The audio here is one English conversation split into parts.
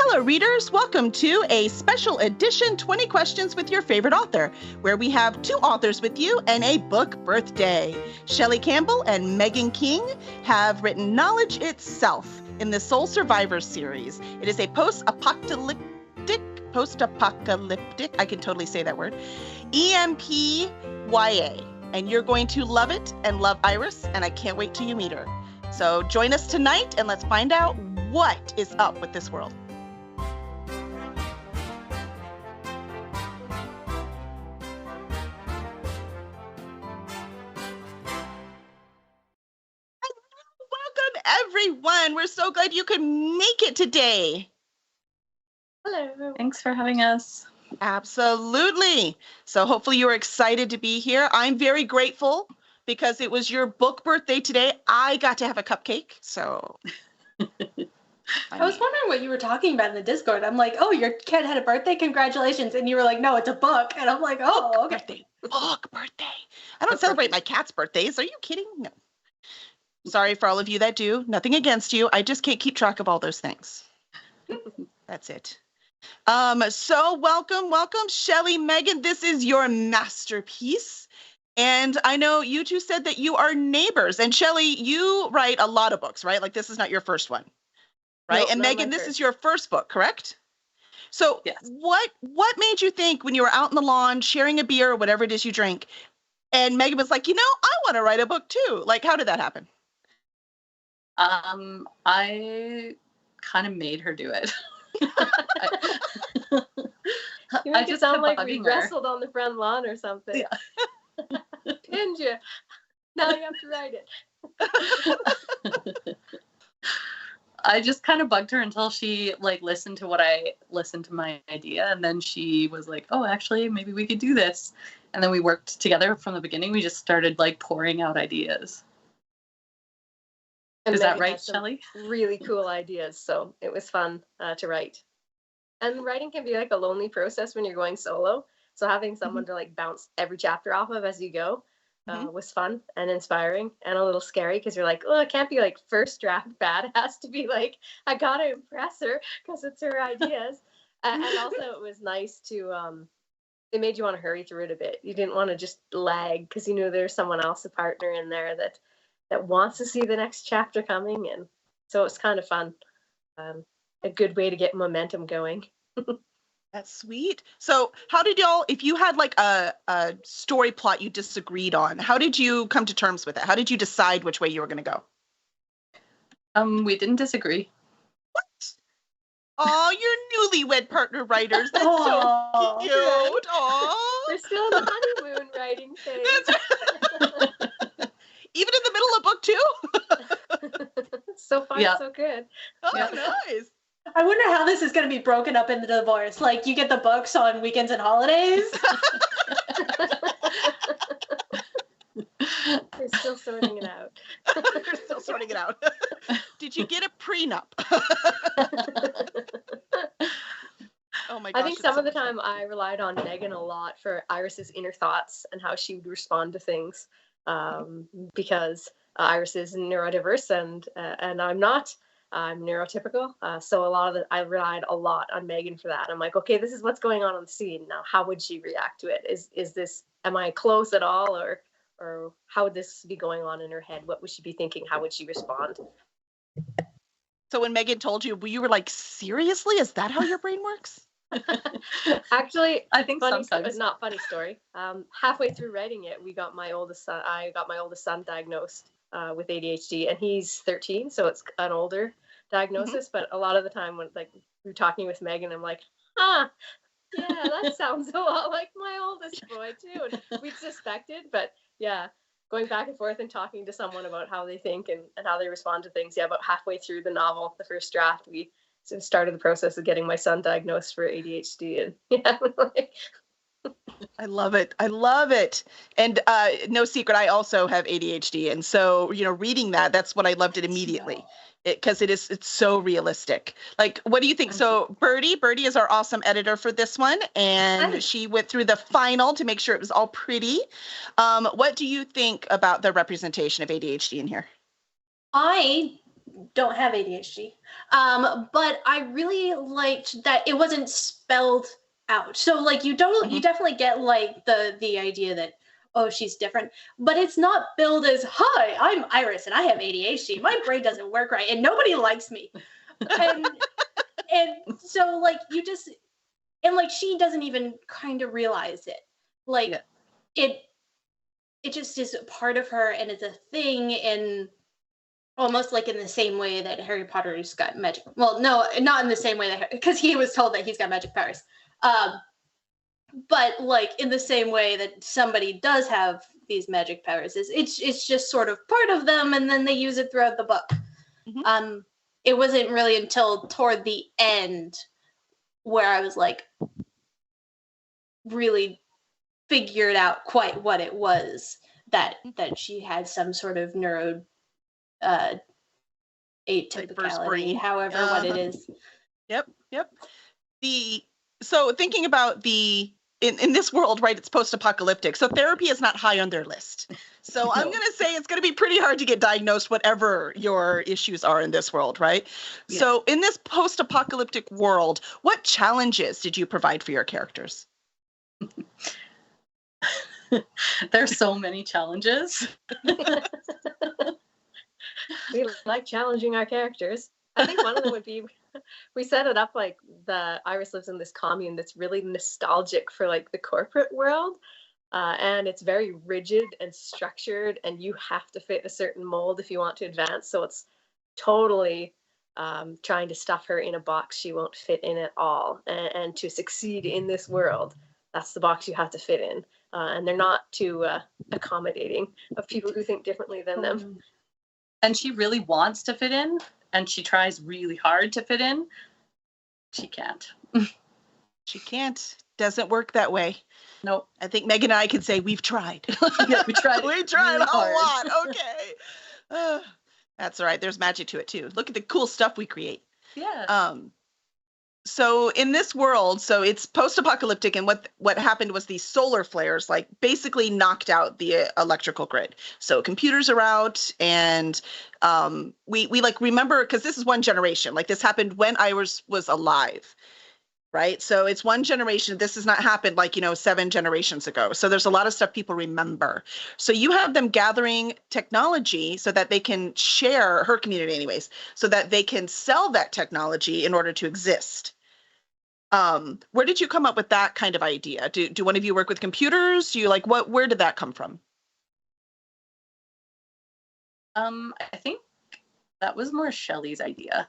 Hello, readers. Welcome to a special edition 20 Questions with Your Favorite Author, where we have two authors with you and a book birthday. Shelley Campbell and Megan King have written Knowledge Itself in the Soul Survivors series. It is a post-apocalyptic, I can totally say that word, EMP-YA. And you're going to love it and love Iris, and I can't wait till you meet her. So join us tonight and let's find out what is up with this world. Welcome, everyone. We're so glad you could make it today. Hello. Thanks for having us. Absolutely. So hopefully you're excited to be here. I'm very grateful because it was your book birthday today. I got to have a cupcake, so... I was wondering what you were talking about in the Discord. I'm like, oh, your kid had a birthday? Congratulations. And you were like, no, it's a book. And I'm like, oh, okay. Book birthday. I don't celebrate my cat's birthdays. Are you kidding? No. Sorry for all of you that do. Nothing against you. I just can't keep track of all those things. That's it. So welcome, Shelley, Megan. This is your masterpiece. And I know you two said that you are neighbors. And Shelley, you write a lot of books, right? Like this is not your first one, right? Nope, and Megan, this is your first book, correct? So yes. What made you think when you were out in the lawn sharing a beer or whatever it is you drink, and Megan was like, I want to write a book too. Like, how did that happen? I kind of made her do it. You make it sound like we her. wrestled on the front lawn or something. Yeah. Pinned you. Now you have to write it. I just kind of bugged her until she listened to my idea, and then she was like, oh, actually maybe we could do this. And then we worked together from the beginning. We just started pouring out ideas. And is Megan that right, had some Shelley? Really cool ideas, so it was fun to write. And writing can be like a lonely process when you're going solo, so having someone to bounce every chapter off of as you go was fun and inspiring and a little scary, because you're like, oh, it can't be first draft bad. It has to be I gotta impress her because it's her ideas. And also it was nice to it made you want to hurry through it a bit. You didn't want to just lag because you knew there's someone else, a partner in there that wants to see the next chapter coming, and so it's kind of fun. A good way to get momentum going. That's sweet. So how did y'all, if you had a story plot you disagreed on, how did you come to terms with it? How did you decide which way you were going to go? We didn't disagree. What? Oh, your newlywed partner writers. That's so cute. Oh, We're still in the honeymoon writing phase. Even in the middle of book two? So far, so good. Oh, nice. I wonder how this is going to be broken up in the divorce. You get the books on weekends and holidays. They're still sorting it out. They're still sorting it out. Did you get a prenup? Oh my gosh. I think some of the time I relied on Megan a lot for Iris's inner thoughts and how she would respond to things, because Iris is neurodiverse and I'm not. I'm neurotypical, so I relied a lot on Megan for that. I'm like, okay, this is what's going on the scene now. How would she react to it? Is this? Am I close at all, or how would this be going on in her head? What would she be thinking? How would she respond? So when Megan told you, you were like, seriously? Is that how your brain works? Actually, I think sometimes. Not funny story. Halfway through writing it, I got my oldest son diagnosed with ADHD, and he's 13, so it's an older diagnosis. But a lot of the time when we're talking with Megan, I'm like, yeah, that sounds a lot like my oldest boy too. And we'd suspected, but yeah, going back and forth and talking to someone about how they think and how they respond to things. Yeah, about halfway through the novel, the first draft, we started the process of getting my son diagnosed for ADHD, and yeah. I love it. And no secret, I also have ADHD. And so, reading that's what I loved it immediately, because it's so realistic. What do you think? So Birdie is our awesome editor for this one. And she went through the final to make sure it was all pretty. What do you think about the representation of ADHD in here? I don't have ADHD. But I really liked that it wasn't spelled out. So like you definitely get like the idea that, oh, she's different, but it's not billed as, hi, I'm Iris and I have ADHD. My brain doesn't work right and nobody likes me. And so like you just, and like she doesn't even kind of realize it. Like it just is a part of her and it's a thing, and almost like in the same way that Harry Potter's got magic. Well, no, not in the same way that, because he was told that he's got magic powers. But like in the same way that somebody does have these magic powers, it's just sort of part of them, and then they use it throughout the book. Mm-hmm. It wasn't really until toward the end where I was like really figured out quite what it was that she had some sort of neuro atypicality, however what it is. Yep. So thinking about in this world, right, it's post-apocalyptic, so therapy is not high on their list. So no. I'm going to say it's going to be pretty hard to get diagnosed whatever your issues are in this world, right? Yeah. So in this post-apocalyptic world, what challenges did you provide for your characters? There's so many challenges. We like challenging our characters. I think one of them would be, we set it up like the Iris lives in this commune that's really nostalgic for like the corporate world. And it's very rigid and structured, and you have to fit a certain mold if you want to advance. So it's totally trying to stuff her in a box she won't fit in at all. And to succeed in this world, that's the box you have to fit in. And they're not too accommodating of people who think differently than them. And she really wants to fit in, and she tries really hard to fit in. She can't. She can't. Doesn't work that way. Nope. I think Megan and I can say we've tried. Yeah, we tried. We tried really a whole lot. Okay. That's all right. There's magic to it too. Look at the cool stuff we create. Yeah. So in this world, so it's post-apocalyptic, and what happened was these solar flares like basically knocked out the electrical grid. So computers are out, and we like remember, because this is one generation. Like this happened when Iris was alive, right? So it's one generation. This has not happened like 7 generations ago. So there's a lot of stuff people remember. So you have them gathering technology so that they can share, her community anyways, so that they can sell that technology in order to exist. Where did you come up with that kind of idea? Do one of you work with computers? Do you like where did that come from? I think that was more Shelley's idea.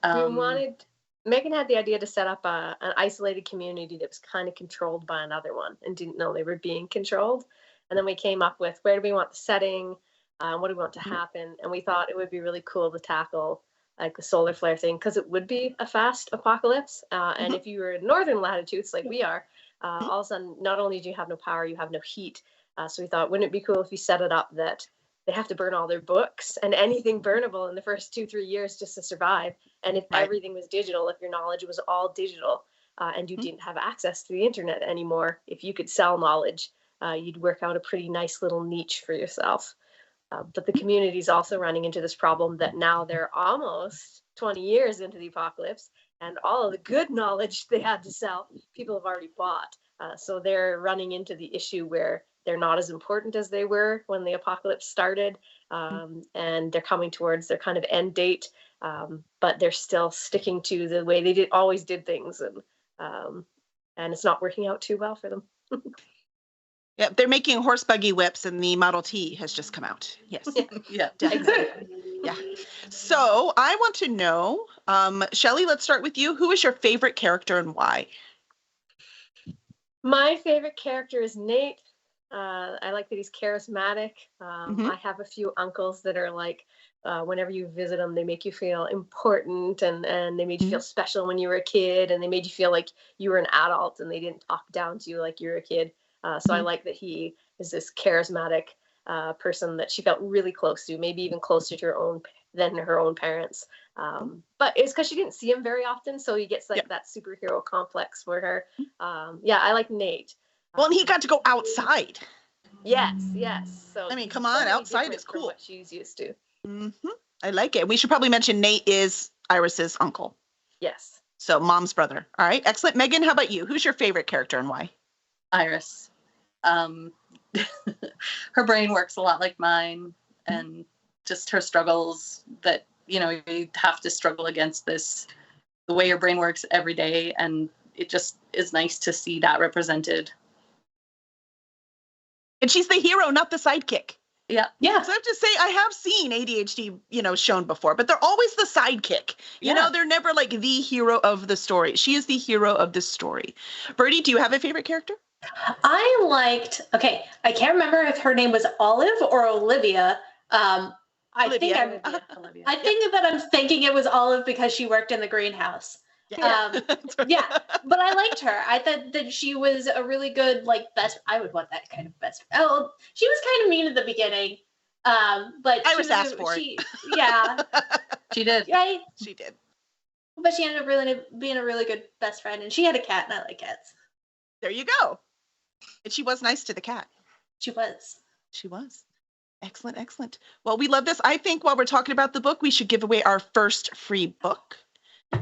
Megan had the idea to set up an isolated community that was kind of controlled by another one and didn't know they were being controlled. And then we came up with, where do we want the setting? What do we want to happen? And we thought it would be really cool to tackle like the solar flare thing, because it would be a fast apocalypse. And if you were in northern latitudes like we are, all of a sudden, not only do you have no power, you have no heat. So we thought, wouldn't it be cool if we set it up that they have to burn all their books and anything burnable in the first 2-3 years just to survive. And if everything was digital, if your knowledge was all digital, and you didn't have access to the internet anymore, if you could sell knowledge, you'd work out a pretty nice little niche for yourself. But the community is also running into this problem that now they're almost 20 years into the apocalypse, and all of the good knowledge they had to sell, people have already bought. So they're running into the issue where they're not as important as they were when the apocalypse started, and they're coming towards their kind of end date, but they're still sticking to the way they always did things, and it's not working out too well for them. Yeah, they're making horse buggy whips, and the Model T has just come out. Yes. Yeah, exactly. Yeah. So I want to know, Shelley, let's start with you. Who is your favorite character and why? My favorite character is Nate. I like that he's charismatic. I have a few uncles that are like, whenever you visit them, they make you feel important, and they made you feel special when you were a kid, and they made you feel like you were an adult, and they didn't talk down to you like you were a kid. So I like that he is this charismatic person that she felt really close to, maybe even closer to her own parents. But it's because she didn't see him very often, so he gets like that superhero complex for her. I like Nate. Well, and he got to go outside. Yes. So I mean, come on, outside is cool. What she's used to. I like it. We should probably mention Nate is Iris's uncle. Yes. So mom's brother. All right. Excellent. Megan, how about you? Who's your favorite character and why? Iris. Her brain works a lot like mine, and just her struggles that, you have to struggle against this, the way your brain works every day. And it just is nice to see that represented. And she's the hero, not the sidekick. Yeah. Yeah. So I have to say, I have seen ADHD, shown before, but they're always the sidekick. They're never like the hero of the story. She is the hero of the story. Birdie, do you have a favorite character? I can't remember if her name was Olive or Olivia. Olivia. I think that I'm thinking it was Olive because she worked in the greenhouse. Yeah. Yeah, but I liked her. I thought that she was a really good, best. I would want that kind of best. Oh, she was kind of mean at the beginning, but Iris asked for it. Yeah, She did. right. She did. But she ended up really being a really good best friend, and she had a cat, and I like cats. There you go. And she was nice to the cat. She was. She was. Excellent, excellent. Well, we love this. I think while we're talking about the book, we should give away our first free book.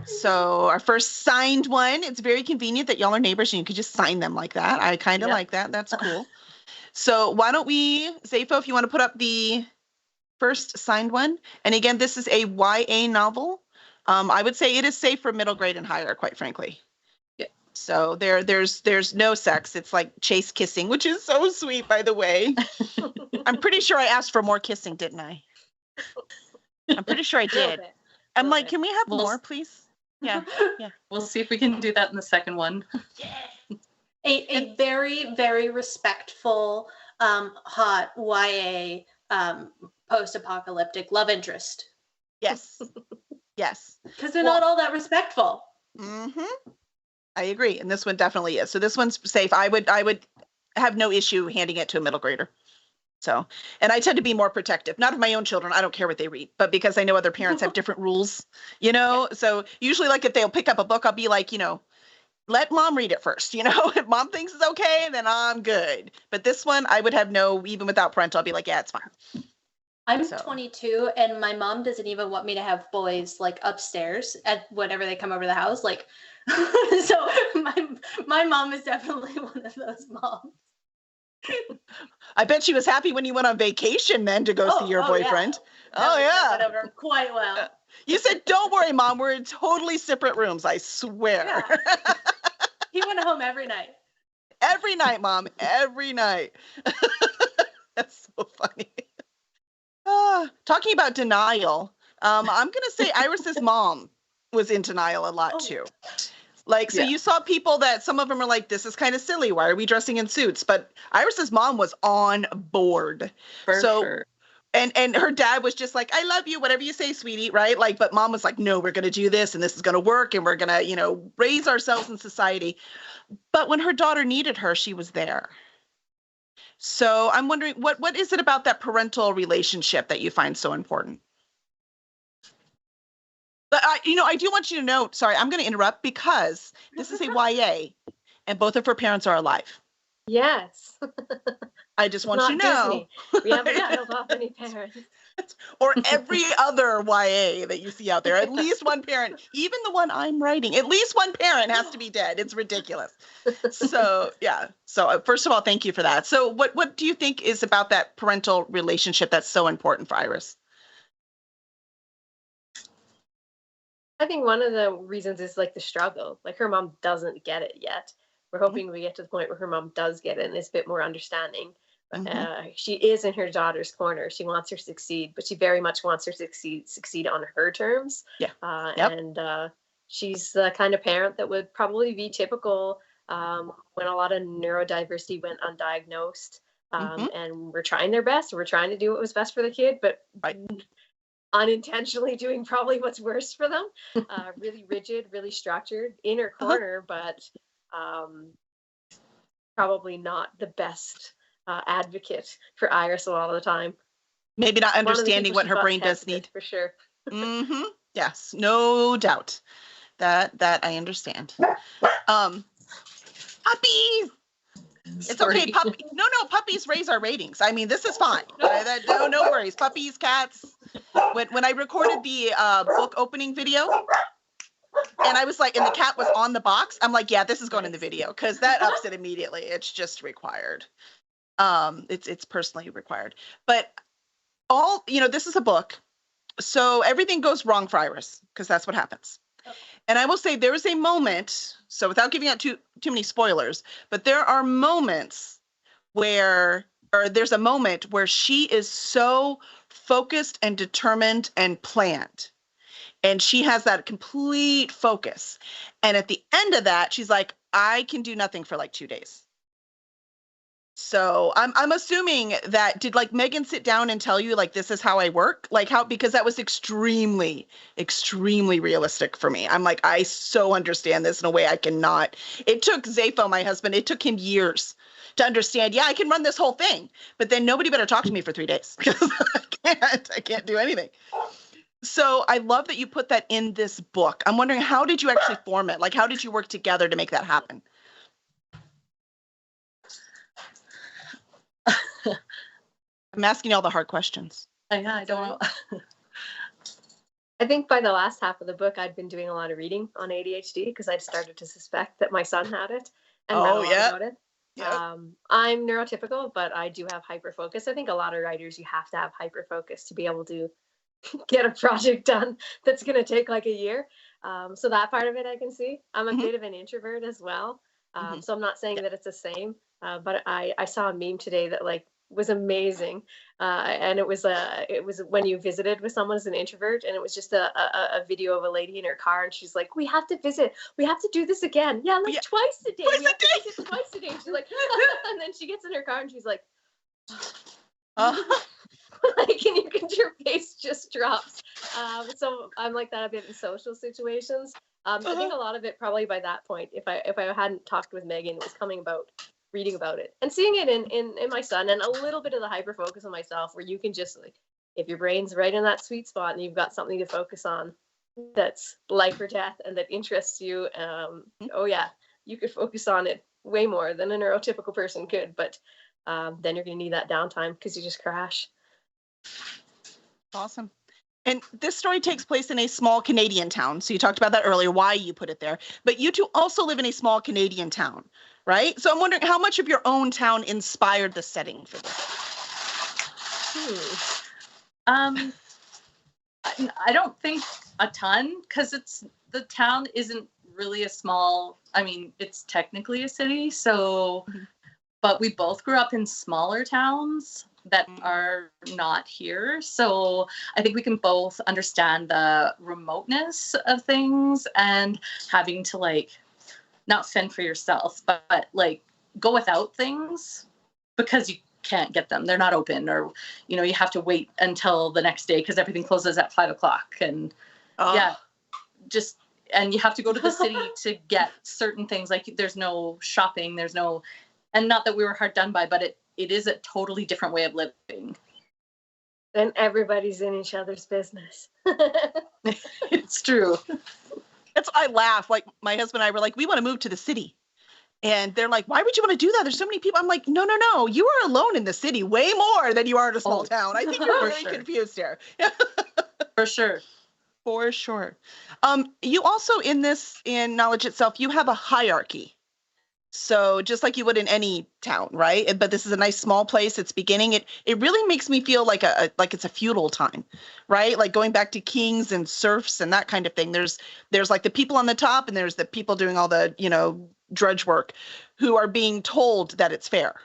So our first signed one. It's very convenient that y'all are neighbors and you could just sign them like that. I kind of like that. That's cool. So why don't we, Zafo, if you want to put up the first signed one. And again, this is a YA novel. I would say it is safe for middle grade and higher, quite frankly. Yeah. So there's no sex. It's like chase kissing, which is so sweet, by the way. I'm pretty sure I asked for more kissing, didn't I? I'm pretty sure I did. I'm like, can we have more, please? Yeah. We'll see if we can do that in the second one. Yeah. A very, very respectful, hot YA post-apocalyptic love interest. Yes. Yes. Because they're not all that respectful. Mm-hmm. I agree. And this one definitely is. So this one's safe. I would have no issue handing it to a middle grader. So, and I tend to be more protective, not of my own children. I don't care what they read, but because I know other parents have different rules, so usually like if they'll pick up a book, I'll be like, let mom read it first. If mom thinks it's okay, then I'm good. But this one I would have no, even without parental, I'll be like, yeah, it's fine. I'm 22 and my mom doesn't even want me to have boys upstairs at whenever they come over the house. So my mom is definitely one of those moms. I bet she was happy when you went on vacation then to go see your boyfriend. Yeah. That went over quite well. You said, don't worry, Mom, we're in totally separate rooms, I swear. Yeah. He went home every night. Every night, Mom, every night. That's so funny. Talking about denial, I'm going to say Iris's mom was in denial a lot too. So you saw people that some of them are like, this is kind of silly. Why are we dressing in suits? But Iris's mom was on board. For sure. And her dad was just like, I love you, whatever you say, sweetie, right? But mom was like, no, we're going to do this and this is going to work and we're going to, raise ourselves in society. But when her daughter needed her, she was there. So I'm wondering, what is it about that parental relationship that you find so important? But I do want you to know, sorry, I'm going to interrupt because this is a YA and both of her parents are alive. Yes. I just want you to know. Disney. We haven't killed off any parents. Or every other YA that you see out there, at least one parent, even the one I'm writing, at least one parent has to be dead. It's ridiculous. So, yeah. So first of all, thank you for that. So what do you think is about that parental relationship that's so important for Iris? I think one of the reasons is the struggle. Her mom doesn't get it yet. We're hoping we get to the point where her mom does get it and is a bit more understanding. She is in her daughter's corner. She wants her to succeed, but she very much wants her to succeed on her terms. Yeah. And she's the kind of parent that would probably be typical when a lot of neurodiversity went undiagnosed. And we're trying their best. We're trying to do what was best for the kid, but unintentionally doing probably what's worse for them. Really rigid, really structured in her corner, but probably not the best advocate for Iris a lot of the time. Maybe not understanding what her brain does need. For sure. Yes, no doubt. That I understand. Puppies. It's okay. Puppies raise our ratings. I mean, this is fine. No worries. Puppies, cats. when I recorded the book opening video, and I was like, and the cat was on the box, I'm like, yeah, this is going in the video because that ups it immediately. It's just required. It's personally required. But this is a book, so everything goes wrong for Iris because that's what happens. And I will say there is a moment, so without giving out too many spoilers, but there are moments where there's a moment where she is so focused and determined and planned. And she has that complete focus. And at the end of that, she's like, I can do nothing for like 2 days. So I'm assuming that, did like Megan sit down and tell you like, this is how I work? Like how, because that was extremely, extremely realistic for me. I'm like, I so understand this in a way I cannot. It took Zafo, my husband, it took him years to understand, yeah, I can run this whole thing, but then nobody better talk to me for 3 days because I can't do anything. So I love that you put that in this book. I'm wondering, how did you actually form it? Like, how did you work together to make that happen? I'm asking you all the hard questions. Yeah, I don't know. I think by the last half of the book, I'd been doing a lot of reading on ADHD because I'd started to suspect that my son had it and read a lot about it. Yep. I'm neurotypical, but I do have hyperfocus. I think a lot of writers, you have to have hyperfocus to be able to get a project done that's going to take like a year. So that part of it I can see. I'm a bit of an introvert as well. So I'm not saying that it's the same, but I saw a meme today that like was amazing. And it was when you visited with someone as an introvert, and it was just a video of a lady in her car, and she's like, we have to visit. We have to do this again. Yeah, like twice a day. We have to visit twice a day. She's like, and then she gets in her car and she's like, like, and your face just drops. So I'm like that a bit in social situations. I think a lot of it probably by that point, if I hadn't talked with Megan, it was coming about reading about it and seeing it in my son, and a little bit of the hyper focus on myself, where you can just like, if your brain's right in that sweet spot and you've got something to focus on that's life or death and that interests you, oh yeah, you could focus on it way more than a neurotypical person could. But then you're gonna need that downtime because you just crash. Awesome. And this story takes place in a small Canadian town. So you talked about that earlier, why you put it there. But you two also live in a small Canadian town, right? So I'm wondering how much of your own town inspired the setting for this? I don't think a ton, because the town isn't really a small, I mean, it's technically a city. So, but we both grew up in smaller towns that are not here. So I think we can both understand the remoteness of things and having to like not fend for yourself, but like go without things because you can't get them. They're not open, or, you know, you have to wait until the next day because everything closes at 5 o'clock. And and you have to go to the city to get certain things. Like there's no shopping, and not that we were hard done by, but it is a totally different way of living. And everybody's in each other's business. It's true. I laugh. Like my husband and I were like, we want to move to the city. And they're like, why would you want to do that? There's so many people. I'm like, no. You are alone in the city way more than you are in a small town. I think you're very confused here. For sure. For sure. You also in Knowledge Itself, you have a hierarchy. So just like you would in any town, right? But this is a nice small place. It's beginning. It really makes me feel like it's a feudal time, right? Like going back to kings and serfs and that kind of thing. There's like the people on the top, and there's the people doing all the, drudge work, who are being told that it's fair.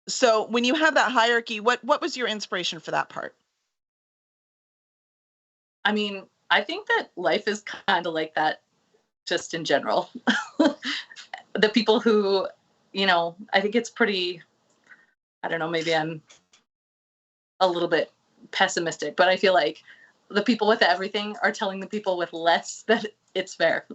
So when you have that hierarchy, what was your inspiration for that part? I mean, I think that life is kind of like that just in general. The people who, I think it's pretty, I don't know, maybe I'm a little bit pessimistic, but I feel like the people with everything are telling the people with less that it's fair.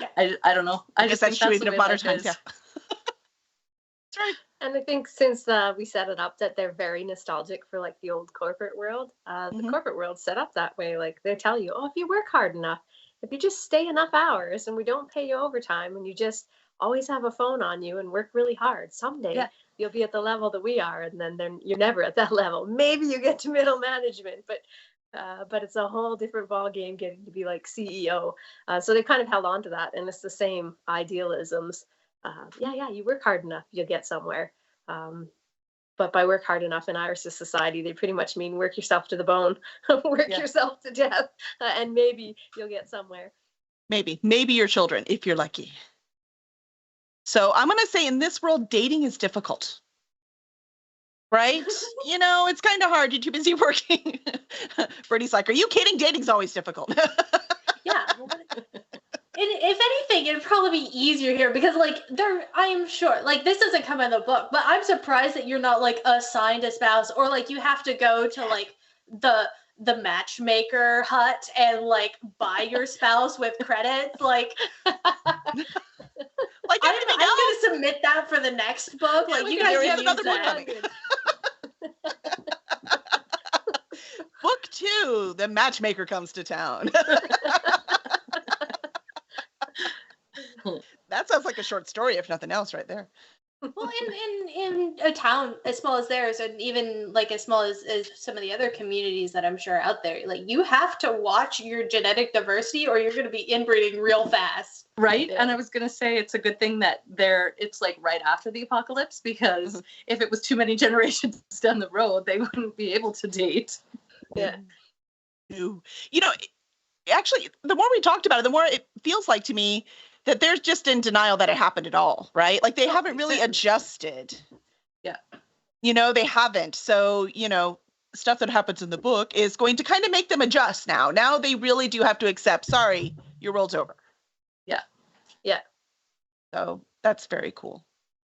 Yeah. I don't know. I just that's think true that's in modern times. Yeah. That's right. And I think since we set it up that they're very nostalgic for like the old corporate world, the corporate world set up that way. Like they tell you, oh, if you work hard enough, if you just stay enough hours and we don't pay you overtime and you just always have a phone on you and work really hard. Someday Yeah. you'll be at the level that we are, and then you're never at that level. Maybe you get to middle management, but it's a whole different ball game getting to be like CEO. So they kind of held on to that, and it's the same idealisms. Yeah, you work hard enough, you'll get somewhere. But by work hard enough in Irish society, they pretty much mean work yourself to the bone, work Yeah. yourself to death, and maybe you'll get somewhere. Maybe your children, if you're lucky. So I'm going to say in this world, dating is difficult. Right? You know, it's kind of hard. You're too busy working. Bertie's like, are you kidding? Dating's always difficult. Yeah. If anything, it'd probably be easier here because, like, I'm sure, like, this doesn't come in the book, but I'm surprised that you're not, like, assigned a spouse or, like, you have to go to, like, the matchmaker hut and, like, buy your spouse with credits. Like, Like I'm everything going else. to submit that for the next book. Like, you can guys do it. can use Another book that. coming. Book 2, the matchmaker comes to town. That sounds like a short story, if nothing else, right there. Well, in a town as small as theirs, and even like as small as some of the other communities that I'm sure are out there, like you have to watch your genetic diversity, or you're going to be inbreeding real fast. Right. Yeah. And I was going to say it's a good thing that it's like right after the apocalypse, because if it was too many generations down the road, they wouldn't be able to date. Yeah. You know, actually, the more we talked about it, the more it feels like to me that they're just in denial that it happened at all, right? Like they haven't really adjusted. Yeah. You know, they haven't. So, you know, stuff that happens in the book is going to kind of make them adjust now. Now they really do have to accept, sorry, your world's over. Yeah. Yeah. So that's very cool.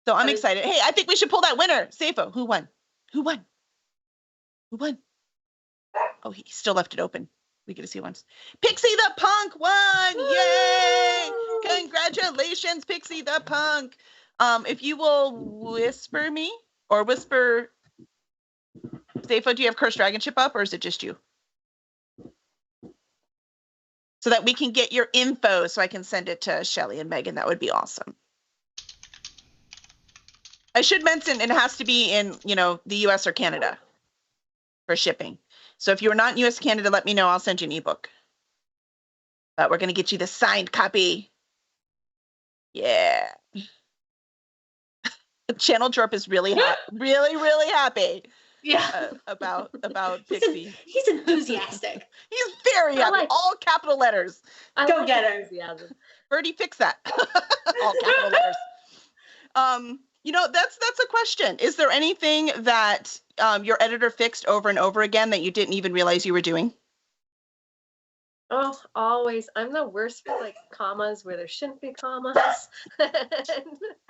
So I'm excited. Hey, I think we should pull that winner. Safo, who won? Who won? Who won? Oh, he still left it open. We get to see once. Pixie the Punk won! Yay! Congratulations, Pixie the Punk. If you will whisper me or whisper, Safo, do you have Cursed Dragon Ship up or is it just you? So that we can get your info so I can send it to Shelly and Megan. That would be awesome. I should mention it has to be in, you know, the US or Canada for shipping. So if you're not in US, Canada, let me know. I'll send you an ebook. But we're going to get you the signed copy. Yeah. Channel Drop is really really happy Yeah. about Pixie. He's enthusiastic. He's very happy. like- All capital letters. Go get her. Enthusiasm. Birdie, fix that. All capital letters. You know, that's a question. Is there anything that your editor fixed over and over again that you didn't even realize you were doing? Oh, always. I'm the worst for like commas where there shouldn't be commas.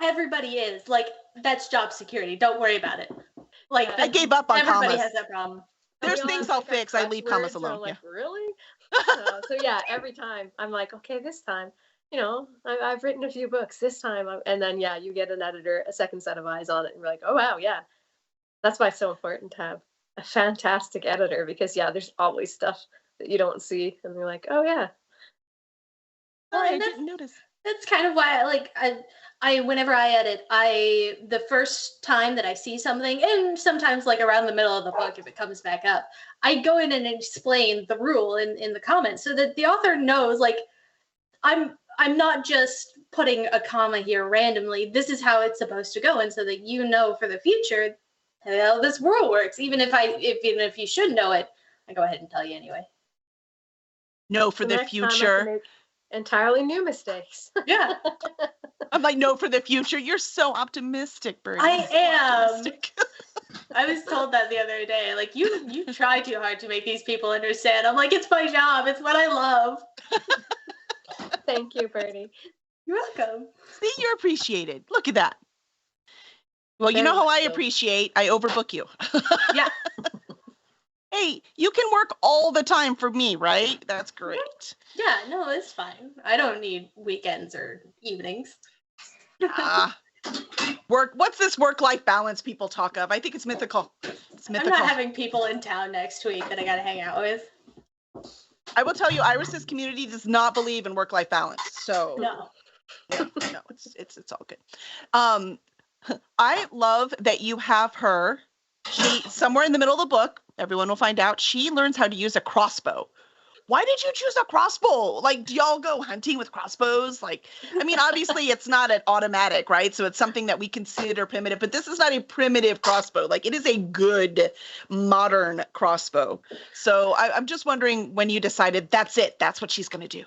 Everybody is like, that's job security. Don't worry about it. Like I gave up on everybody commas. has that problem. There's realize, things I'll like, fix. I press leave commas words, and I'm alone. like, really? So yeah, every time I'm like, okay, this time, you know, I've written a few books this time, and then yeah, you get an editor, a second set of eyes on it, and you're like, oh wow, yeah. That's why it's so important to have a fantastic editor, because yeah, there's always stuff that you don't see, and you're like, oh yeah. Sorry, I and didn't notice. That's kind of why I whenever I edit, the first time that I see something, and sometimes like around the middle of the book if it comes back up, I go in and explain the rule in the comments so that the author knows, like, I'm not just putting a comma here randomly. This is how it's supposed to go, and so that you know for the future how this world works. Even if you should know it, I go ahead and tell you anyway. No, for the Next time I can future. make entirely new mistakes. Yeah. I'm like, no, for the future. You're so optimistic, Birdie. I You're so am. optimistic. I was told that the other day. Like, you try too hard to make these people understand. I'm like, it's my job. It's what I love. Thank you, Birdie. You're welcome. See, you're appreciated. Look at that. Well, you know Very how much I so. appreciate? I overbook you. Yeah. Hey, you can work all the time for me, right? That's great. Yeah, no, it's fine. I don't need weekends or evenings. What's this work-life balance people talk of? I think it's mythical. It's I'm mythical. not having people in town next week that I gotta hang out with. I will tell you, Iris's community does not believe in work-life balance. So No. Yeah, no, it's all good. Um, I love that you have her. She somewhere in the middle of the book, everyone will find out, she learns how to use a crossbow. Why did you choose a crossbow? Like, do y'all go hunting with crossbows? Like, I mean, obviously it's not an automatic, right? So it's something that we consider primitive, but this is not a primitive crossbow. Like, it is a good modern crossbow. So I'm just wondering when you decided that's it, that's what she's going to do.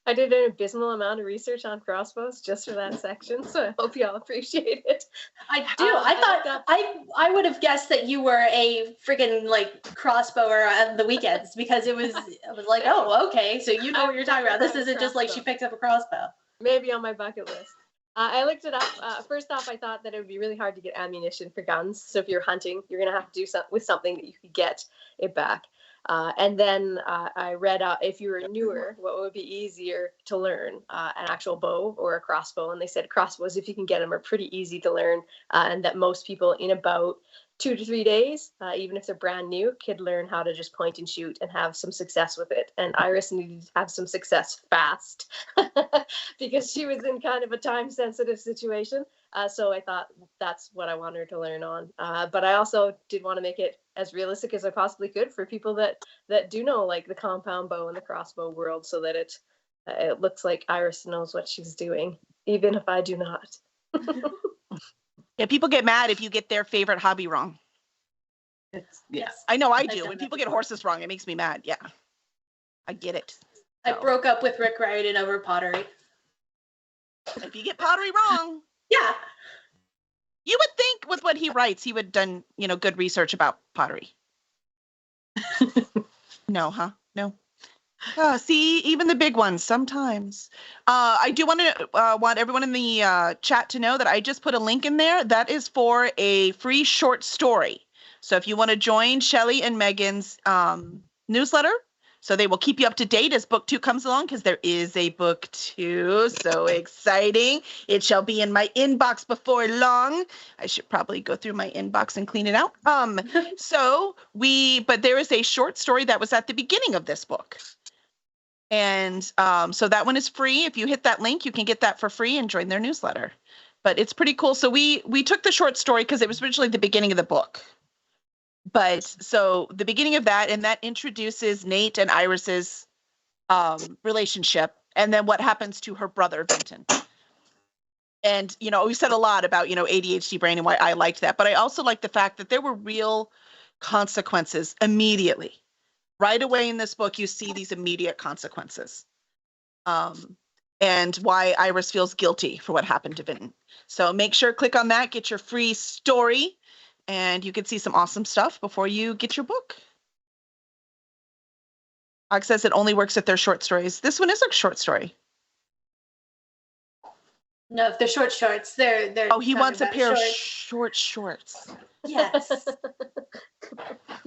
I did an abysmal amount of research on crossbows just for that section, so I hope y'all appreciate it. I do. I thought I would have guessed that you were a freaking like crossbower on the weekends because I was like, oh, okay, so you know what you're talking about. This isn't just like she picks up a crossbow. Maybe on my bucket list. I looked it up. First off, I thought that it would be really hard to get ammunition for guns. So if you're hunting, you're gonna have to do with something that you could get it back. And then I read if you were newer, what would be easier to learn, an actual bow or a crossbow? And they said crossbows, if you can get them, are pretty easy to learn, and that most people in about 2 to 3 days, even if they're brand new, could learn how to just point and shoot and have some success with it. And Iris needed to have some success fast because she was in kind of a time-sensitive situation. So I thought that's what I wanted her to learn on. But I also did want to make it as realistic as I possibly could for people that do know like the compound bow and the crossbow world, so that it looks like Iris knows what she's doing, even if I do not. Yeah, people get mad if you get their favorite hobby wrong. Yes. I know I do. When people get horses wrong, it makes me mad. Yeah, I get it. I broke up with Rick Riordan over pottery. If you get pottery wrong, yeah, you would think with what he writes, he would have done, good research about pottery. No, huh? No. See, even the big ones sometimes. I do want everyone in the chat to know that I just put a link in there that is for a free short story. So if you want to join Shelley and Megan's newsletter, so they will keep you up to date as book 2 comes along, because there is a book 2. So exciting. It shall be in my inbox before long. I should probably go through my inbox and clean it out. But there is a short story that was at the beginning of this book. And so that one is free. If you hit that link, you can get that for free and join their newsletter. But it's pretty cool. So we took the short story because it was originally the beginning of the book. But so the beginning of that, and that introduces Nate and Iris's relationship, and then what happens to her brother, Vinton. And, we said a lot about, ADHD brain and why I liked that. But I also like the fact that there were real consequences immediately. Right away in this book, you see these immediate consequences, and why Iris feels guilty for what happened to Vinton. So make sure, click on that, get your free story, and you can see some awesome stuff before you get your book. Og says it only works if they're short stories. This one is a short story. No, if they're short shorts, they're. Oh, he wants a pair of short shorts. Yes.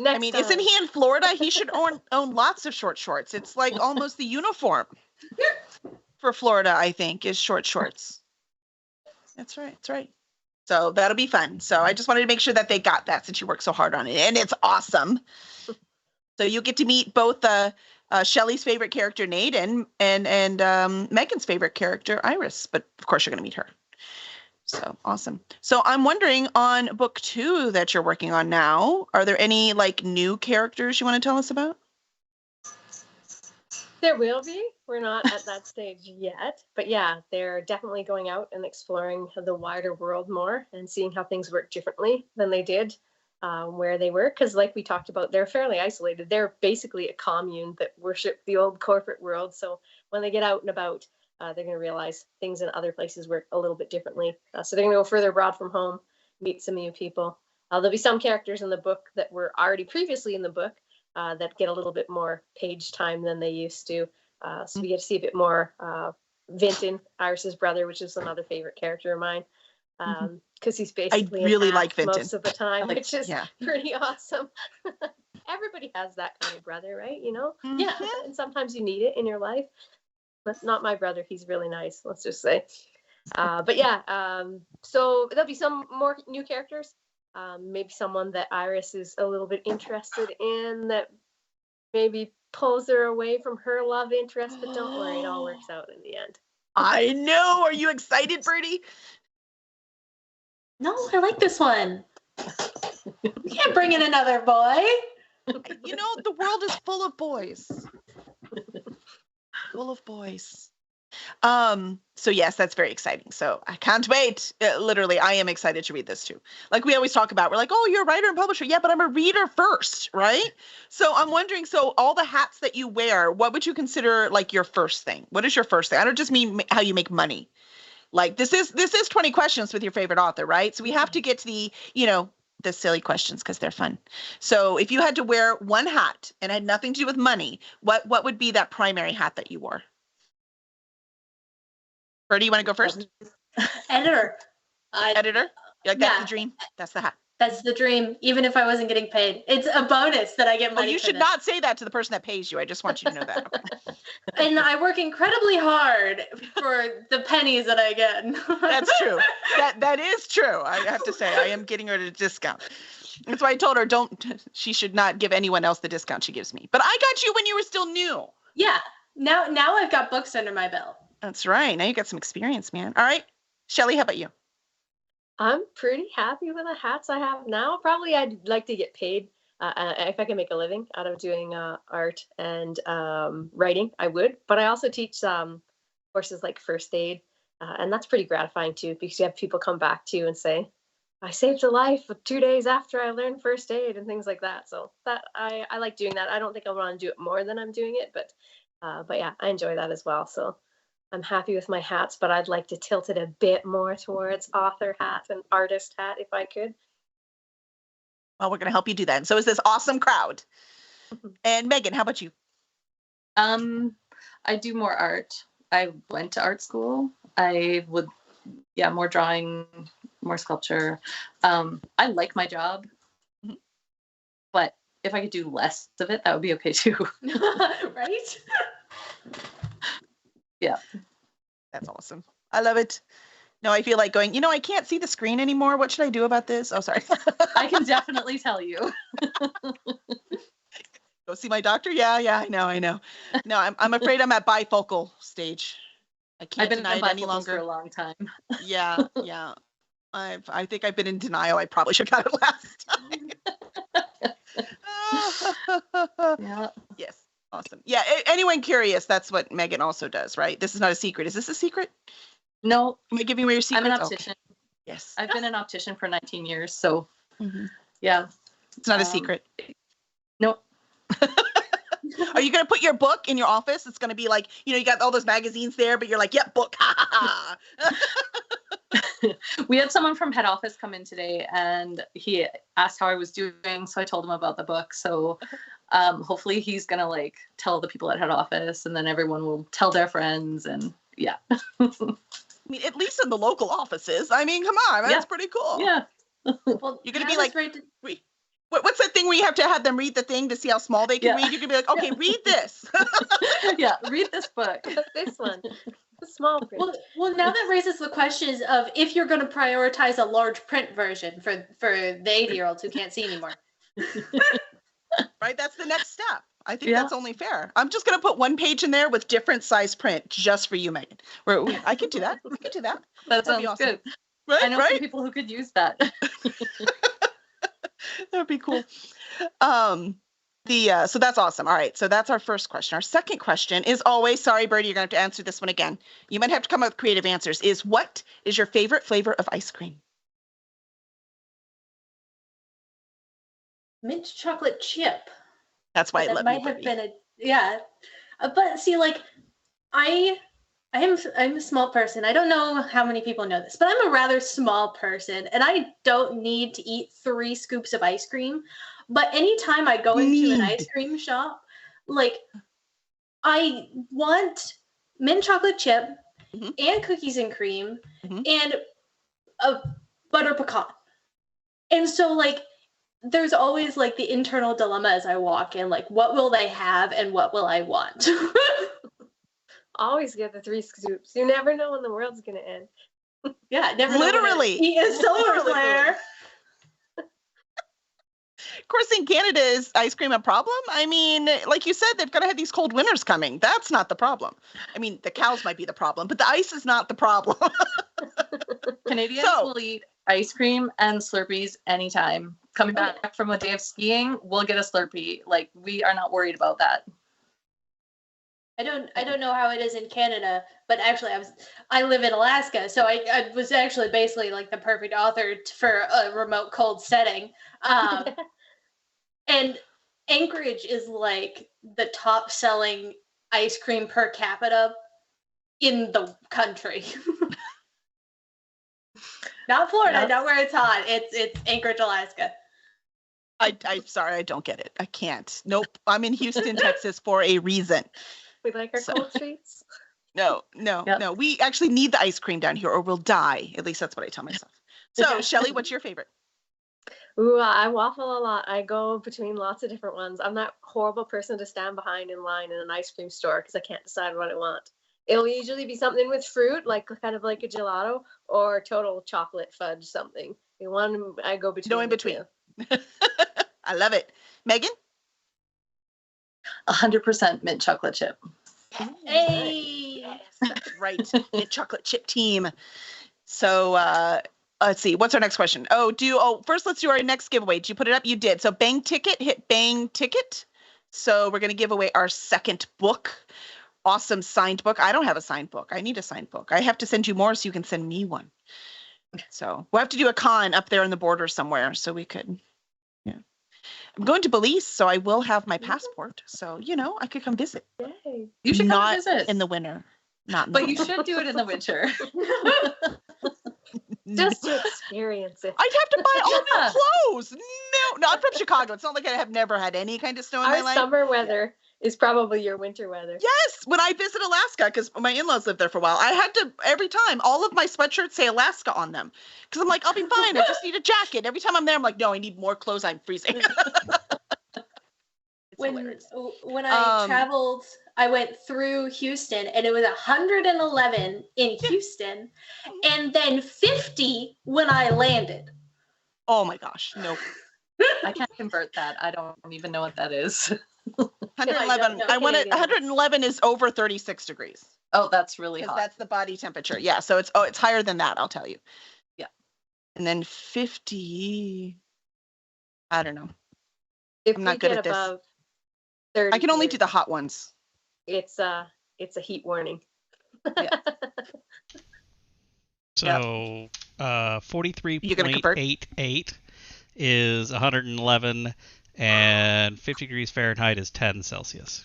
I mean, isn't he in Florida? He should own lots of short shorts. It's like almost the uniform for Florida, I think, is short shorts. That's right. That's right. So that'll be fun. So I just wanted to make sure that they got that since you worked so hard on it. And it's awesome. So you get to meet both Shelley's favorite character, Nate, and Megan's favorite character, Iris. But of course, you're going to meet her. So awesome. So I'm wondering, on book 2 that you're working on now, are there any new characters you want to tell us about? There will be. We're not at that stage yet, but yeah, they're definitely going out and exploring the wider world more and seeing how things work differently than they did where they were. Because like we talked about, they're fairly isolated. They're basically a commune that worship the old corporate world. So when they get out and about, they're going to realize things in other places work a little bit differently. So they're going to go further abroad from home, meet some new people. There'll be some characters in the book that were already previously in the book that get a little bit more page time than they used to. So we get to see a bit more Vinton, Iris's brother, which is another favorite character of mine. Because he's basically I really like Vinton most of the time, which is pretty awesome. Everybody has that kind of brother, right? Yeah. And sometimes you need it in your life. That's not my brother. He's really nice, let's just say. But yeah, so there'll be some more new characters. Maybe someone that Iris is a little bit interested in that maybe pulls her away from her love interest, but don't worry, it all works out in the end. I know. Are you excited, Birdie? No, I like this one. We can't bring in another boy. You know, the world is full of boys. Full of boys. So yes, that's very exciting. So I can't wait. Literally, I am excited to read this too. Like we always talk about, we're like, oh, you're a writer and publisher. Yeah, but I'm a reader first, right? So I'm wondering, so all the hats that you wear, what would you consider like your first thing? What is your first thing? I don't just mean how you make money. Like this is 20 questions with your favorite author, right? So we have to get to the, the silly questions because they're fun. So if you had to wear one hat and had nothing to do with money, what would be that primary hat that you wore? Birdie, you want to go first? Editor. Editor? Like, that's yeah. the dream. That's the hat. That's the dream, even if I wasn't getting paid. It's a bonus that I get money. Well, you should not say that to the person that pays you. I just want you to know that. Okay. And I work incredibly hard for the pennies that I get. That's true. That is true. I have to say, I am getting her a discount. That's why I told her she should not give anyone else the discount she gives me. But I got you when you were still new. Yeah. Now I've got books under my belt. That's right. Now you got some experience, man. All right. Shelly, how about you? I'm pretty happy with the hats I have now. Probably I'd like to get paid if I can make a living out of doing art and writing, I would. But I also teach courses like first aid, and that's pretty gratifying too, because you have people come back to you and say, I saved a life 2 days after I learned first aid and things like that. So that I like doing that. I don't think I want to do it more than I'm doing it, but yeah, I enjoy that as well. So I'm happy with my hats, but I'd like to tilt it a bit more towards author hat and artist hat if I could. Well, we're going to help you do that. And so is this awesome crowd. And Megan, how about you? I do more art. I went to art school. I would, more drawing, more sculpture. I like my job, but if I could do less of it, that would be okay too. Right? Yeah. That's awesome. I love it. No, I feel like going, I can't see the screen anymore. What should I do about this? Oh, sorry. I can definitely tell you. Go see my doctor? Yeah, I know. No, I'm afraid I'm at bifocal stage. I can't deny it any longer. For a long time. Yeah. I think I've been in denial. I probably should have got it last time. Yeah. Yes. Awesome. Yeah. Anyone curious? That's what Megan also does, right? This is not a secret. Is this a secret? No. Am I giving away your secret? I'm an optician. Okay. Yes. I've been an optician for 19 years. So, yeah. It's not a secret. No. Are you going to put your book in your office? It's going to be like, you got all those magazines there, but you're like, yep, book. We had someone from head office come in today and he asked how I was doing. So I told him about the book. So hopefully he's going to tell the people at head office and then everyone will tell their friends and yeah. I mean, at least in the local offices. I mean, come on, that's pretty cool. Yeah. Well, you're going to be like, what's that thing where you have to have them read the thing to see how small they can read? You can be like, okay, read this. Yeah, read this book. This one. The small print. Well, now that raises the questions of if you're going to prioritize a large print version for the 80-year-olds who can't see anymore. Right? That's the next step. I think that's only fair. I'm just going to put one page in there with different size print just for you, Megan. I can do that. We can do that. That sounds awesome. Good. Right? I know some people who could use that. That would be cool. So that's awesome. All right. So that's our first question. Our second question is always, sorry, Birdie, you're going to have to answer this one again. You might have to come up with creative answers. What is your favorite flavor of ice cream? Mint chocolate chip. That's why I love you, might have been but see, I'm a small person. I don't know how many people know this, but I'm a rather small person and I don't need to eat 3 scoops of ice cream. But anytime I go into an ice cream shop, I want mint chocolate chip and cookies and cream and a butter pecan. And so there's always the internal dilemma as I walk in, what will they have and what will I want? Always get the 3 scoops. You never know when the world's going to end. Yeah, never literally. Eat a silverware. Of course, in Canada, is ice cream a problem? I mean, like you said, they've got to have these cold winters coming. That's not the problem. I mean, the cows might be the problem, but the ice is not the problem. Canadians will eat ice cream and Slurpees anytime. Coming back from a day of skiing, we'll get a Slurpee. Like, we are not worried about that. I don't know how it is in Canada, but actually I live in Alaska, so I was actually basically like the perfect author for a remote cold setting. And Anchorage is like the top selling ice cream per capita in the country. Not Florida, not where it's hot. It's Anchorage, Alaska. I'm sorry, I don't get it. I can't. Nope. I'm in Houston, Texas for a reason. We like our cold treats. No. We actually need the ice cream down here or we'll die. At least that's what I tell myself. So, Shelly, what's your favorite? Ooh, I waffle a lot. I go between lots of different ones. I'm that horrible person to stand behind in line in an ice cream store because I can't decide what I want. It'll usually be something with fruit, like kind of like a gelato, or total chocolate fudge something. The one I go between. No in between. I love it. Megan? 100% mint chocolate chip. Hey! Yes. Right. Mint chocolate chip team. So, let's see. What's our next question? First, let's do our next giveaway. Did you put it up? You did. So Bang Ticket, hit Bang Ticket. So we're going to give away our second book. Awesome signed book. I don't have a signed book. I need a signed book. I have to send you more so you can send me one. So we'll have to do a con up there in the border somewhere so we could. Yeah. I'm going to Belize, so I will have my passport. So, I could come visit. Yay. You should not come visit. In the winter. Not in But the you should do it in the winter. Just to experience it. I'd have to buy all new clothes. No, I'm from Chicago. It's not like I have never had any kind of snow in my life. Summer weather is probably your winter weather. Yes, when I visit Alaska, because my in-laws lived there for a while, I had to, every time, all of my sweatshirts say Alaska on them. Because I'm like, I'll be fine. I just need a jacket. Every time I'm there, I'm like, no, I need more clothes. I'm freezing. When I traveled, I went through Houston and it was 111 in Houston and then 50 when I landed. Oh my gosh, no. I can't convert that. I don't even know what that is. 111. I want it. 111 is over 36 degrees. Oh, that's really hot. That's the body temperature. Yeah, so it's higher than that, I'll tell you. Yeah. And then 50, I don't know. If I'm not good at this. 30 I can only do the hot ones. It's a heat warning. Yeah. So 43.88 is 111 and 50 degrees Fahrenheit is 10 Celsius.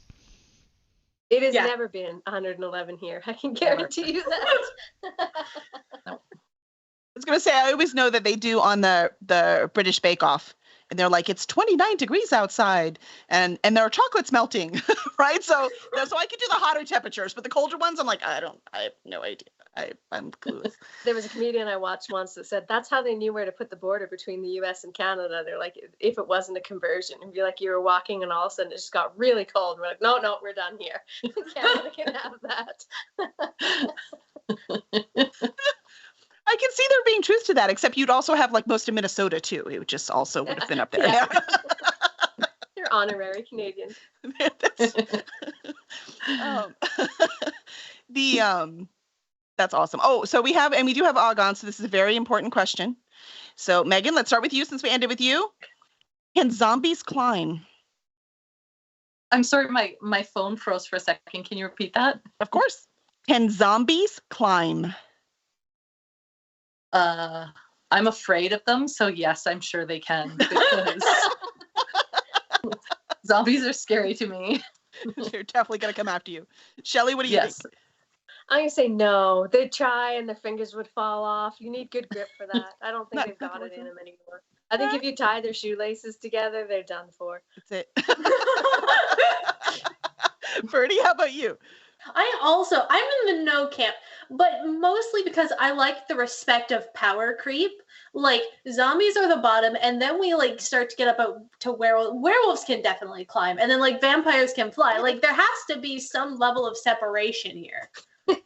It has never been 111 here. I can guarantee you that. I was going to say, I always know that they do on the British Bake Off. And they're like, it's 29 degrees outside, and their chocolate's melting, right? So I can do the hotter temperatures, but the colder ones, I'm like, I have no idea. I'm clueless. There was a comedian I watched once that said that's how they knew where to put the border between the U.S. and Canada. They're like, if it wasn't a conversion, it'd be like you were walking and all of a sudden it just got really cold. And we're like, no, we're done here. Canada can have that. I can see there being truth to that, except you'd also have like most of Minnesota too. It would just also would have been up there. Yeah. You're honorary Canadian. That's awesome. Oh, so we do have Argon. So this is a very important question. So Megan, let's start with you since we ended with you. Can zombies climb? I'm sorry, my phone froze for a second. Can you repeat that? Of course. Can zombies climb? I'm afraid of them, so yes, I'm sure they can, because zombies are scary to me. They're definitely gonna come after you. Shelly, what do you think? I'm gonna say no. They'd try and their fingers would fall off. You need good grip for that. I don't think they've got it in them anymore. I think if you tie their shoelaces together, they're done for. That's it. Ferdy, how about you? I'm in the no camp, but mostly because I like the respect of power creep. Like, zombies are the bottom, and then we like start to get up to werewolves. Werewolves can definitely climb, and then like vampires can fly. Like, there has to be some level of separation here. Right?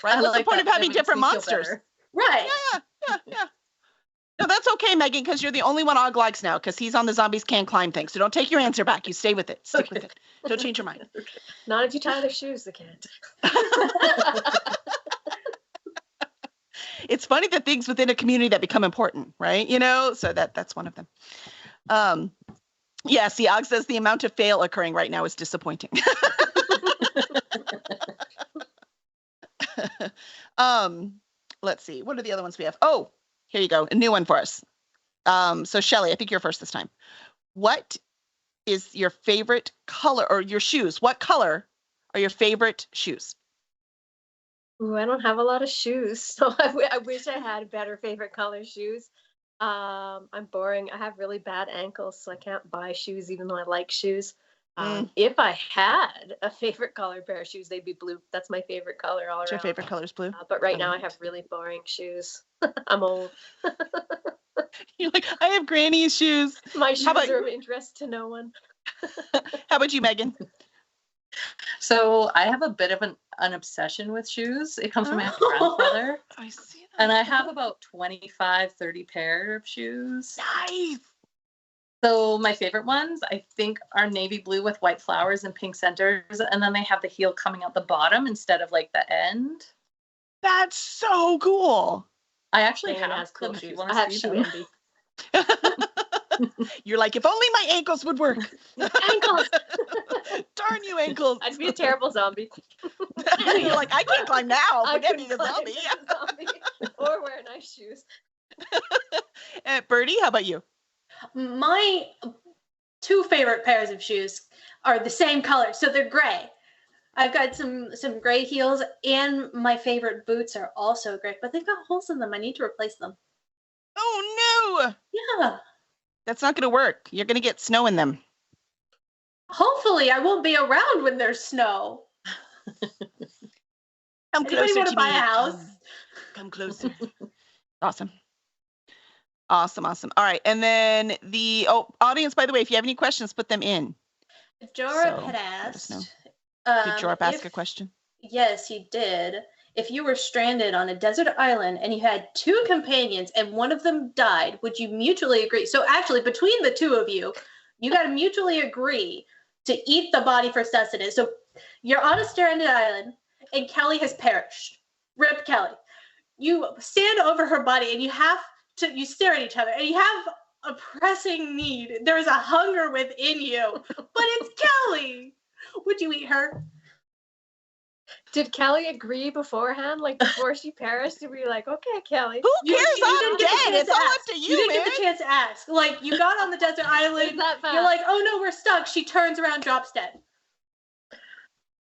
What's the point of having different monsters? Right. Yeah. No, that's okay, Megan, because you're the only one Og likes now, because he's on the zombies can't climb thing. So don't take your answer back. You stay with it. Stick with it. Don't change your mind. Not if you tie their shoes, they can't. It's funny the things within a community that become important, right? You know, so that's one of them. Yeah, see, Og says the amount of fail occurring right now is disappointing. Let's see. What are the other ones we have? Oh, here you go. A new one for us. So Shelly, I think you're first this time. What is your favorite color or your shoes? What color are your favorite shoes? Ooh, I don't have a lot of shoes, so I wish I had better favorite color shoes. I'm boring. I have really bad ankles, so I can't buy shoes even though I like shoes. If I had a favorite color pair of shoes, they'd be blue. That's my favorite color all around. Your favorite color is blue? But right now I have really boring shoes. I'm old. You're like, I have granny's shoes. My shoes are of interest to no one. How about you, Megan? So I have a bit of an obsession with shoes. It comes from my grandfather. I see that. And I have about 25, 30 pair of shoes. Nice. So my favorite ones, I think, are navy blue with white flowers and pink centers. And then they have the heel coming out the bottom instead of like the end. That's so cool. I actually Megan have has cool them if you shoes. want I to have see shoe them. envy. You're like, if only my ankles would work. Ankles. Darn you, ankles. I'd be a terrible zombie. You're like, I can't climb now. I Forget couldn't being a climb zombie. as a zombie or wear nice shoes. Birdie, how about you? My two favorite pairs of shoes are the same color, so they're gray. I've got some gray heels, and my favorite boots are also gray, but they've got holes in them. I need to replace them. Oh, no. Yeah. That's not going to work. You're going to get snow in them. Hopefully, I won't be around when there's snow. Come Anybody closer want to to buy me. a house? Come closer. Awesome. Awesome. All right. And then the audience, by the way, if you have any questions, put them in. Jorah So, had let us know. asked. Did Jorah ask a question? Yes, he did. If you were stranded on a desert island and you had two companions and one of them died, would you mutually agree? So actually, between the two of you, you got to mutually agree to eat the body for sustenance. So you're on a stranded island and Kelly has perished. Rip Kelly. You stand over her body and you stare at each other and you have a pressing need. There is a hunger within you, but it's Kelly. Would you eat her? Did Kelly agree beforehand, like before she perished, to be like, okay, Kelly? Who You cares? didn't I'm get the dead. chance It's to all ask. up to You you, didn't man. get the chance to ask. Like, you got on the desert island. Is that fast? You're like, oh no, we're stuck. She turns around, drops dead.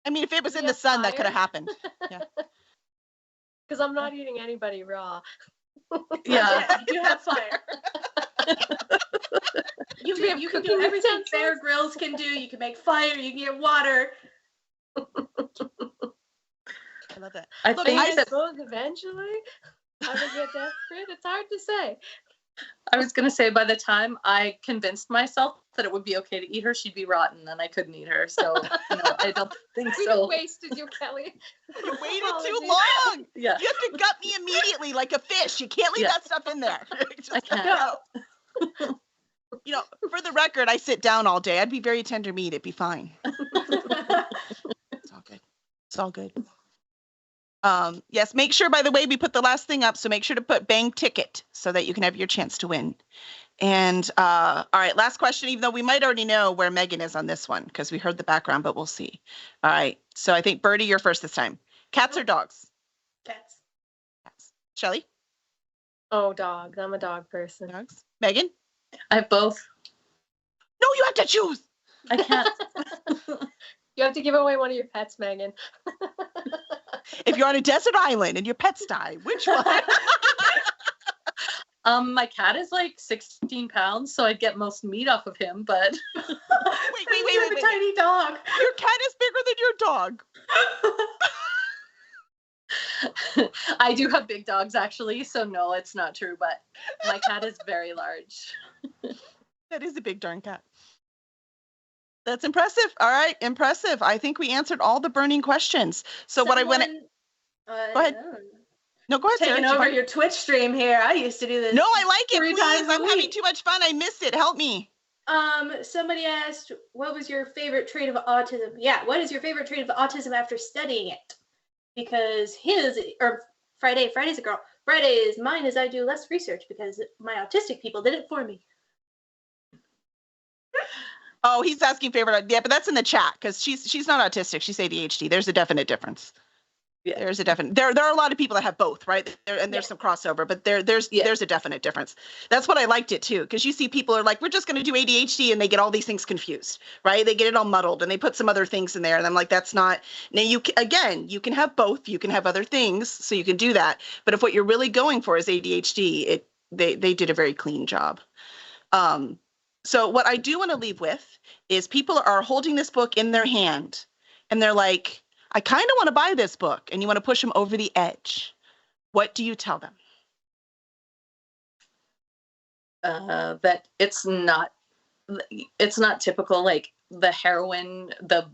I mean, if it was We in the have sun, that fire. could have happened. Because I'm not eating anybody raw. Yeah. You do have fire. You Do we have can do cooking everything utensils? Bear Grylls can do. You can make fire. You can get water. I love that. I Look, think I that suppose eventually I would get desperate. It's hard to say. I was going to say by the time I convinced myself that it would be okay to eat her, she'd be rotten and I couldn't eat her. So, no, I don't think We so. wasted you, Kelly. You waited too Apologies. long. Yeah. You have to gut me immediately like a fish. You can't leave Yeah. that stuff in there. Just I can't. no. You know, for the record, I sit down all day. I'd be very tender meat. It'd be fine. It's all good. It's all good. Yes, make sure, by the way, we put the last thing up. So make sure to put bang ticket so that you can have your chance to win. And all right, last question, even though we might already know where Megan is on this one because we heard the background, but we'll see. All right. So I think Birdie, you're first this time. Cats or dogs? Cats. Cats. Shelly? Oh, dogs. I'm a dog person. Dogs. Megan? I have both. No, you have to choose. I can't. You have to give away one of your pets, Megan. If you're on a desert island and your pets die, which one? My cat is like 16 pounds, so I'd get most meat off of him, but wait. You have a tiny dog. Your cat is bigger than your dog. I do have big dogs actually, so no, it's not true, but my cat is very large. That is a big darn cat. That's impressive. All right, impressive. I think we answered all the burning questions. So what I went. Go ahead. No, go ahead, Sarah. taking Do you over mind? your Twitch stream here. I used to do this. No, I like it. 3 times Please, a I'm having week. too much fun. I miss it. Help me. Somebody asked, what was your favorite trait of autism? Yeah, what is your favorite trait of autism after studying it? Because Friday's a girl. Mine is I do less research because my autistic people did it for me. Oh, he's asking favorite. Yeah, but that's in the chat because she's not autistic. She's ADHD. There's a definite difference. Yeah. There's a definite. There are a lot of people that have both, right? There's Yeah. some crossover, but there's a definite difference. That's what I liked it too, because you see people are like, we're just going to do ADHD, and they get all these things confused, right? They get it all muddled, and they put some other things in there, and I'm like, that's not. Now you can have both. You can have other things, so you can do that. But if what you're really going for is ADHD, they did a very clean job. So what I do want to leave with is people are holding this book in their hand, and they're like, I kind of want to buy this book, and you want to push them over the edge. What do you tell them? That it's not typical, like the heroine, the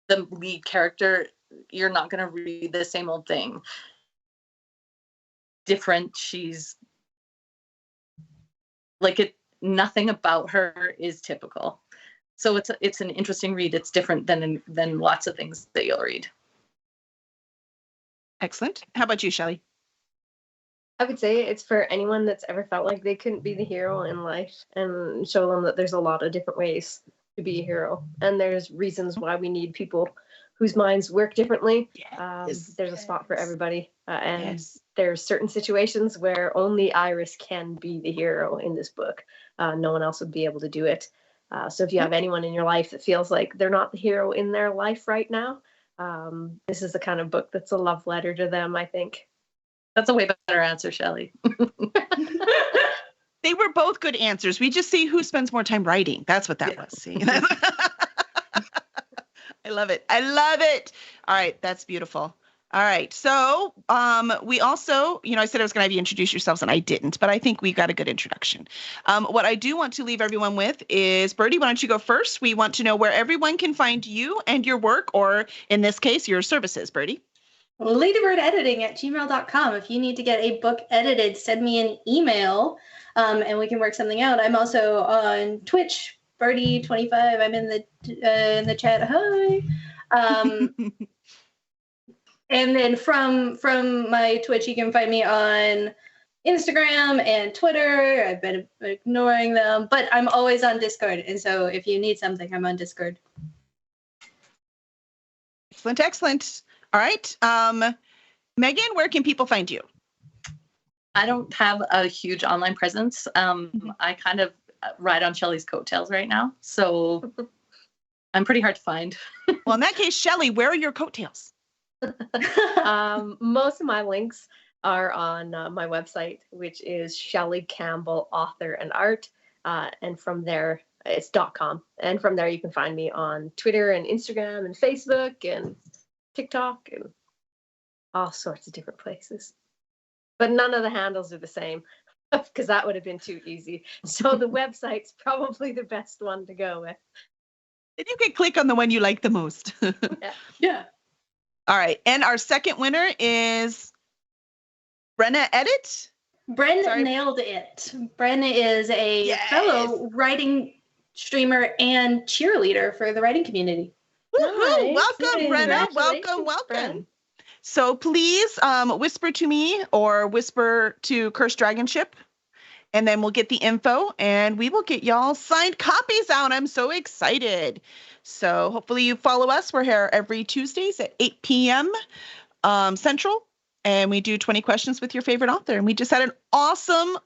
lead character, you're not going to read the same old thing. Different. She's like it. Nothing about her is typical. So it's an interesting read. It's different than lots of things that you'll read. Excellent. How about you, Shelley? I would say it's for anyone that's ever felt like they couldn't be the hero in life, and show them that there's a lot of different ways to be a hero. And there's reasons why we need people whose minds work differently. There's a spot for everybody. And there's certain situations where only Iris can be the hero in this book. No one else would be able to do it. So if you have anyone in your life that feels like they're not the hero in their life right now, this is the kind of book that's a love letter to them, I think. That's a way better answer, Shelley. They were both good answers. We just see who spends more time writing. That's what that was. See? I love it. I love it. All right. That's beautiful. All right. So we also, I said I was going to have you introduce yourselves, and I didn't, but I think we got a good introduction. What I do want to leave everyone with is, Birdie, why don't you go first? We want to know where everyone can find you and your work, or in this case, your services, Birdie. LadybirdEditing@gmail.com. If you need to get a book edited, send me an email and we can work something out. I'm also on Twitch, Birdie25. I'm in the chat. Hi. And then from my Twitch, you can find me on Instagram and Twitter. I've been ignoring them, but I'm always on Discord. And so if you need something, I'm on Discord. Excellent, excellent. All right. Megan, where can people find you? I don't have a huge online presence. I kind of ride on Shelley's coattails right now, so I'm pretty hard to find. Well, in that case, Shelley, where are your coattails? Most of my links are on my website, which is Shelley Campbell Author and Art, and from there it's .com, and from there you can find me on Twitter and Instagram and Facebook and TikTok and all sorts of different places. But none of the handles are the same, because that would have been too easy. So the website's probably the best one to go with. And you can click on the one you like the most. Yeah. All right. And our second winner is Brenna Edit. Bren nailed it. Bren is a fellow writing streamer and cheerleader for the writing community. Woo-hoo. Welcome, Brenna. Welcome. Bren. So please whisper to me or whisper to Cursed Dragon Ship, and then we'll get the info and we will get y'all signed copies out. I'm so excited. So hopefully you follow us. We're here every Tuesdays at 8 p.m. Central, and we do 20 questions with your favorite author. And we just had an awesome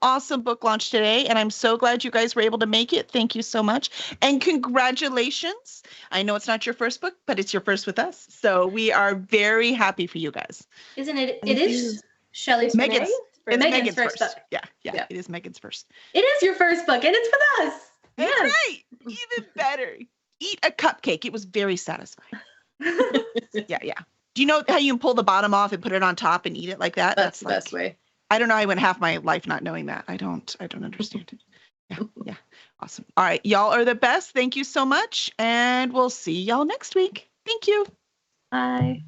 book launch today, and I'm so glad you guys were able to make it. Thank you so much. And congratulations. I know it's not your first book, but it's your first with us. So we are very happy for you guys. Isn't it? It is Shelley's Megan's Megan's first book. Yeah, it is Megan's first. It is your first book, and it's with us. That's right. Even better. Eat a cupcake. It was very satisfying. Yeah. Do you know how you can pull the bottom off and put it on top and eat it like that? That's the best way. I don't know. I went half my life not knowing that. I don't understand it. Yeah. Awesome. All right. Y'all are the best. Thank you so much. And we'll see y'all next week. Thank you. Bye.